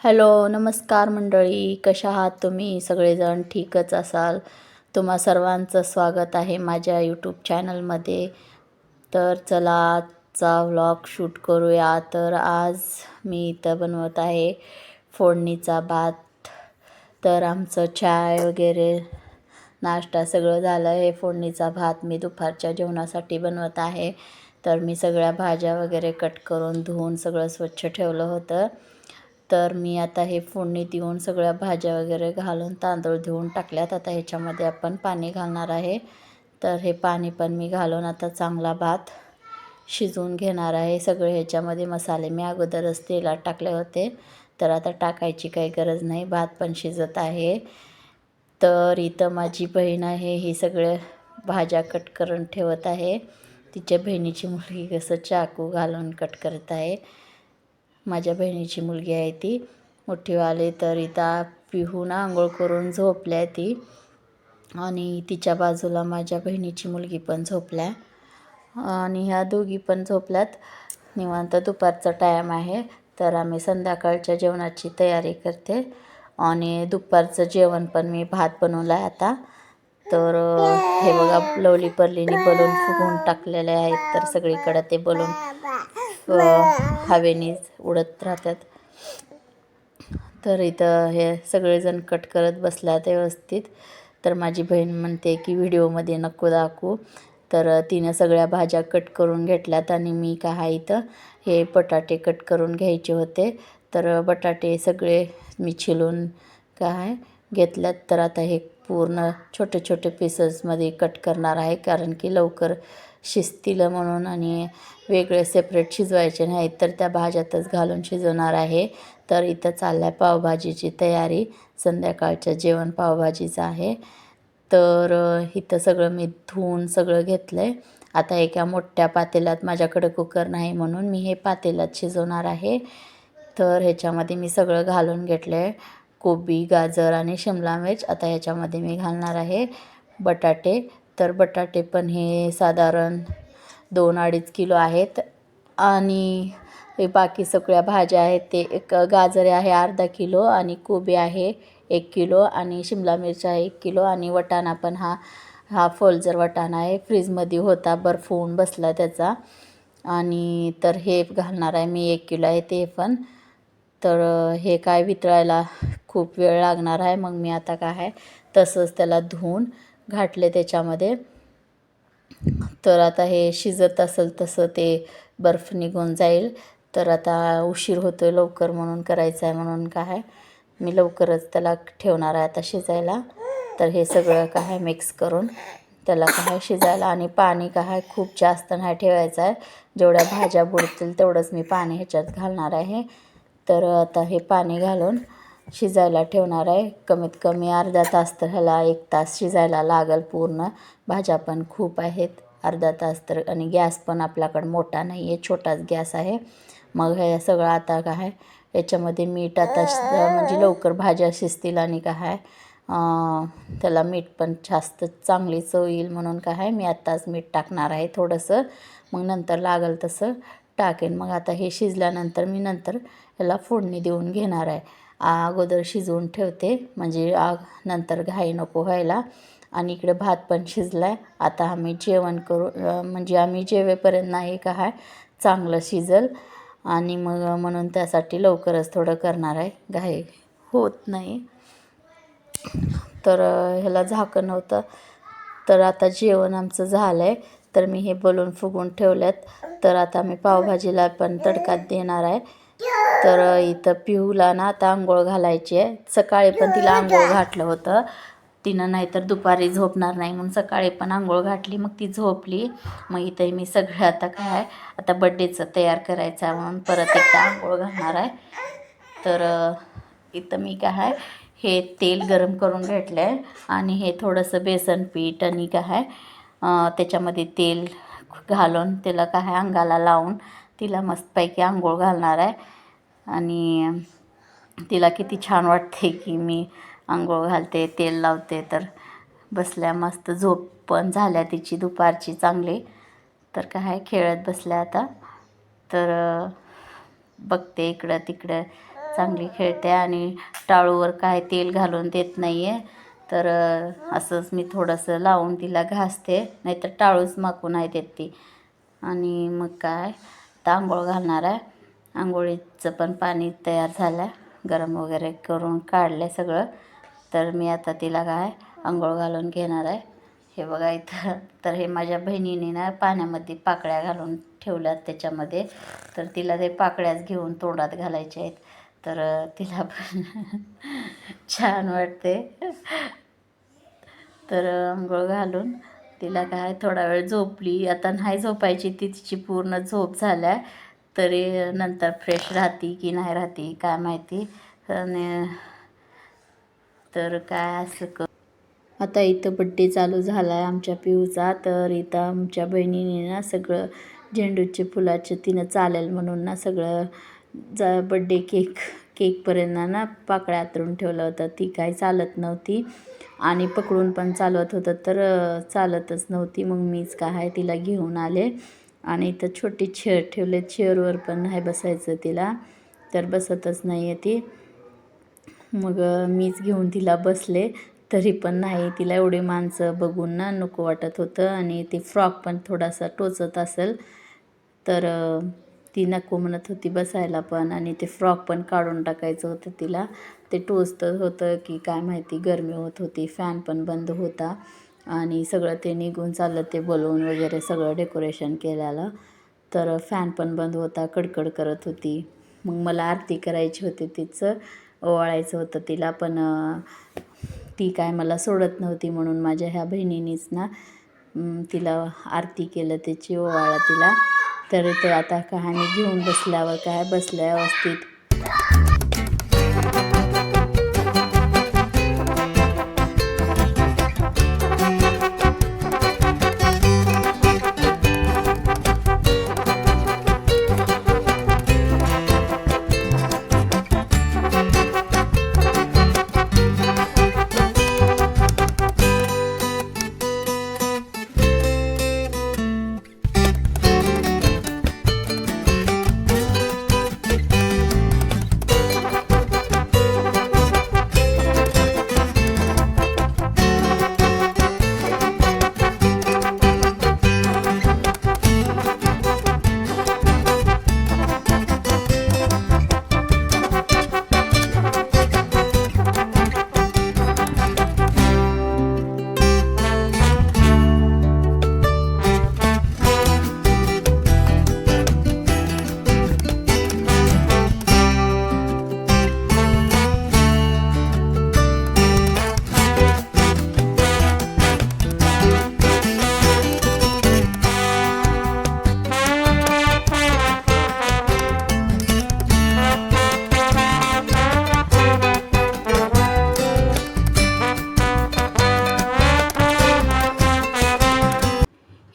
Hello, नमस्कार मंडळी. कशा आहात तुम्ही? सगळेजण ठीकच असाल. तुम्हा सर्वांचं स्वागत आहे माझ्या यूट्यूब चॅनलमध्ये. तर चला आजचा व्लॉग शूट करूया. तर आज मी इथं बनवत आहे फोडणीचा भात. तर आमचं चाय वगैरे नाश्ता सगळं झालं. हे फोडणीचा भात मी दुपारच्या जेवणासाठी बनवत आहे. तर मी सगळ्या भाज्या वगैरे कट करून धुवून सगळं स्वच्छ ठेवलं होतं. तर मी आता हे फोडणी देऊन सगळ्या भाज्या वगैरे घालून तांदूळ धुवून टाकल्यात. आता ह्याच्यामध्ये आपण पाणी घालणार आहे. तर हे पाणी पण मी घालून आता चांगला भात शिजवून घेणार आहे. सगळे ह्याच्यामध्ये मसाले मी अगोदरच तेलात टाकले होते, तर आता टाकायची काही गरज नाही. भात पण शिजत आहे. तर इथं माझी बहीण आहे, ही सगळे भाज्या कट करून ठेवत आहे. तिच्या बहिणीची मुलगी कसं चाकू घालून कट करत आहे. माझ्या बहिणीची मुलगी आहे ती मोठीवाली. तर इथं पिहून आंघोळ करून झोपल्या ती, आणि तिच्या बाजूला माझ्या बहिणीची मुलगी पण झोपल्या, आणि ह्या दोघी पण झोपल्यात. निवांत दुपारचा टाईम आहे. तर आम्ही संध्याकाळच्या जेवणाची तयारी करते, आणि दुपारचं जेवण पण मी भात बनवला आहे आता. तर हे बघा, लवली परलीने बलून फुगवून टाकलेले आहेत. तर सगळीकडे ते बलून हवेने उडत राहतात. तर इथं हे सगळेजण कट करत बसल्यात व्यवस्थित. तर माझी बहीण म्हणते की व्हिडिओमध्ये नको दाखवू. तर तिनं सगळ्या भाज्या कट करून घेतल्यात, आणि मी काय इथं हे बटाटे कट करून घ्यायचे होते. तर बटाटे सगळे मी छिलून काय घेतल्यात. तर आता हे पूर्ण छोटे छोटे पीसेसमध्ये कट करणार आहे, कारण की लवकर शिजतील म्हणून, आणि वेगळे सेपरेट शिजवायचे नाहीत. तर त्या भाज्यातच घालून शिजवणार आहे. तर इथं चाललं आहे पावभाजीची तयारी. संध्याकाळचं जेवण पावभाजीचं आहे. तर इथं सगळं मी धुवून सगळं घेतलं आहे. आता एका मोठ्या पातेल्यात, माझ्याकडे कुकर नाही म्हणून मी हे पातेल्यात शिजवणार आहे. तर ह्याच्यामध्ये मी सगळं घालून घेतलं आहे. कोबी, गाजर आणि शिमला मिर्च. आता ह्याच्यामध्ये मी घालणार आहे बटाटे. तर बटाटे पण हे साधारण 2-2.5 किलो आहेत, आणि हे बाकी सगळ्या भाज्या आहेत ते एक गाजर आहे अर्धा किलो, आणि कोबी आहे 1 किलो, आणि शिमला मिरची आहे 1 किलो, आणि वटाणा पण हा फोल्जर वटाणा आहे. फ्रीजमध्ये होता, बर्फ होऊन बसला त्याचा. आणि तर हे घालणार आहे मी 1 किलो आहे ते पण. तर हे काय वितळायला खूप वेळ लागणार आहे. मग मी आता काय आहे तसंच त्याला धुवून घातले त्याच्यामध्ये. तर आता हे शिजत असेल तसं ते बर्फ निघून जाईल. तर आता उशीर होतो आहे लवकर म्हणून करायचं आहे, म्हणून काय मी लवकरच त्याला ठेवणार आहे आता शिजायला. तर हे सगळं काय मिक्स करून त्याला काय शिजायला, आणि पाणी काय खूप जास्त नाही ठेवायचं आहे. जेवढ्या भाज्या बुडतील तेवढंच मी पाणी ह्याच्यात घालणार आहे. तर आता हे पाणी घालून शिजायला ठेवणार आहे. कमीत कमी अर्धा तास, तर ह्याला 1 तास शिजायला लागेल पूर्ण. भाज्या पण खूप आहेत. अर्धा तास तर, आणि गॅस पण आपल्याकडं मोठा नाही आहे, छोटाच गॅस आहे. मग हे सगळं आता काय याच्यामध्ये मीठ आता म्हणजे लवकर भाज्या शिजतील, आणि काय त्याला मीठ पण जास्त चांगली चव येईल म्हणून काय मी आत्ताच मीठ टाकणार आहे थोडंसं. मग नंतर लागेल तसं टाकेन. मग आता हे शिजल्यानंतर मी नंतर ह्याला फोडणी देऊन घेणार आहे. अगोदर शिजवून ठेवते म्हणजे नंतर घाई नको व्हायला. आणि इकडे भात पण शिजला आहे. आता आम्ही जेवण करू, म्हणजे आम्ही जेवेपर्यंत नाही काय चांगलं शिजल, आणि मग म्हणून त्यासाठी लवकरच थोडं करणार आहे, घाई होत नाही. तर ह्याला झाकण होतं. तर आता जेवण आमचं झालं आहे. तर मी हे बलून फुगून ठेवल्यात. तर आता मी पावभाजीला पण तडका देणार आहे. तर इथं पिहूला ना आता आंघोळ घालायची आहे. सकाळी पण तिला आंघोळ घातलं होतं तिनं, नाहीतर दुपारी झोपणार नाही म्हणून सकाळी पण आंघोळ घातली, मग ती झोपली. मग इथं मी सगळं आता काय आता बड्डेचं तयार करायचं आहे म्हणून परत एकदा आंघोळ घालणार आहे. तर इथं मी काय हे तेल गरम करून घेतलं आहे, आणि हे थोडंसं बेसन पीठ आणि काय त्याच्यामध्ये तेल घालून त्याला काय अंगाला लावून तिला मस्तपैकी आंघोळ घालणार आहे. आणि तिला किती छान वाटते की मी आंघोळ घालते, तेल लावते. तर बसल्या मस्त, झोप पण झाल्या तिची दुपारची चांगली. तर काय खेळत बसल्या आता. तर बघते इकडं तिकडं चांगली खेळते आणि टाळूवर काय तेल घालून देत नाही आहे. तर असंच मी थोडंसं लावून तिला घासते, नाहीतर टाळूच माकून आहे देत ती. आणि मग काय आता आंघोळ घालणार आहे. आंघोळीचं पण पाणी तयार झालं आहे, गरम वगैरे करून काढलं सगळं. तर मी आता तिला काय आंघोळ घालून घेणार आहे. हे बघा इथं. तर हे माझ्या बहिणीने ना पाण्यामध्ये पाकळ्या घालून ठेवल्यात त्याच्यामध्ये. तर तिला ते पाकळ्याच घेऊन तोंडात घालायच्या आहेत. तर तिला पण छान वाटते. तर आंघोळ घालून तिला काय थोडा वेळ झोपली. आता नाही झोपायची ती, तिची पूर्ण झोप झाल्या. तरी नंतर फ्रेश राहती की नाही राहती काय माहिती. आणि तर काय असं आता इथं बड्डे चालू झाला आहे आमच्या पिऊचा. तर इथं आमच्या बहिणीने ना सगळं झेंडूचे फुलाचे तिनं चालेल म्हणून ना सगळं बड्डे केकपर्यंत ना पाकळ्या आतरून ठेवलं होतं. ती काही चालत नव्हती आणि पकडून पण चालवत होतं तर चालतच नव्हती. मग मीच काय आहे तिला घेऊन आले आणि इथं छोटी चेअर ठेवले. चेअरवर पण नाही बसायचं तिला, तर बसतच नाही आहे ती. मग मीच घेऊन तिला बसले, तरी पण नाही. तिला एवढी माणसं बघून ना नको वाटत होतं आणि ते फ्रॉक पण थोडासा टोचत असेल तर ती नको म्हणत होती बसायला पण. आणि ते फ्रॉक पण काढून टाकायचं होतं तिला. ते टोचतं होतं की काय माहिती, गरमी होत होती. फॅन पण बंद होता आणि सगळं ते निघून चाललं, ते बलून वगैरे सगळं डेकोरेशन केलेलं. तर फॅन पण बंद होता, कडकड करत होती. मग मला आरती करायची होती, तिचं ओवाळायचं होतं तिला. पण ती काय मला सोडत नव्हती, म्हणून माझ्या ह्या बहिणीनीच ना तिला आरती केलं, त्याची ओवाळा तिला. तर ते आता काय मी घेऊन बसल्यावर काय बसल्या व्यवस्थित.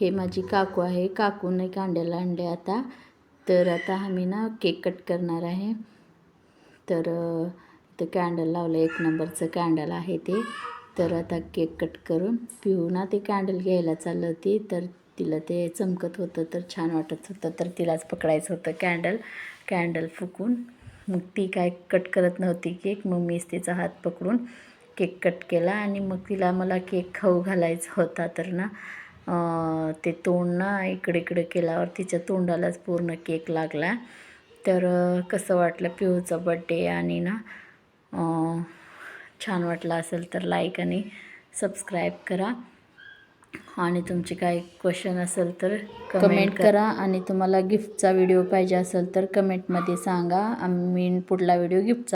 हे माझी काकू आहे, काकूने कॅन्डल आणले आता. तर आता आम्ही ना केक कट करणार आहे. तर इथं कॅन्डल लावलं, 1 नंबरचं कॅन्डल आहे ते. तर आता केक कट करून पिऊ ना ते कॅन्डल घ्यायला चाललं होती. तर तिला ते चमकत होतं तर छान वाटत होतं, तर तिलाच पकडायचं होतं कॅन्डल फुकून. मग ती काय कट करत नव्हती केक. मग मीच तिचा हात पकडून केक कट केला आणि मग मला केक खाऊ घालायचा होता. तर ना ते तोंड ना इकडे केल्यावर तिच्या तोंडालाच पूर्ण केक लागला. तर कसं वाटलं पिऊचा बड्डे. आणि ना छान वाटलं असेल तर लाईक आणि सबस्क्राईब करा. आणि तुमचे काही क्वेश्चन असेल तर कमेंट करा. आणि तुम्हाला गिफ्टचा व्हिडिओ पाहिजे असेल तर कमेंटमध्ये सांगा, आम्ही पुढला व्हिडिओ गिफ्टचा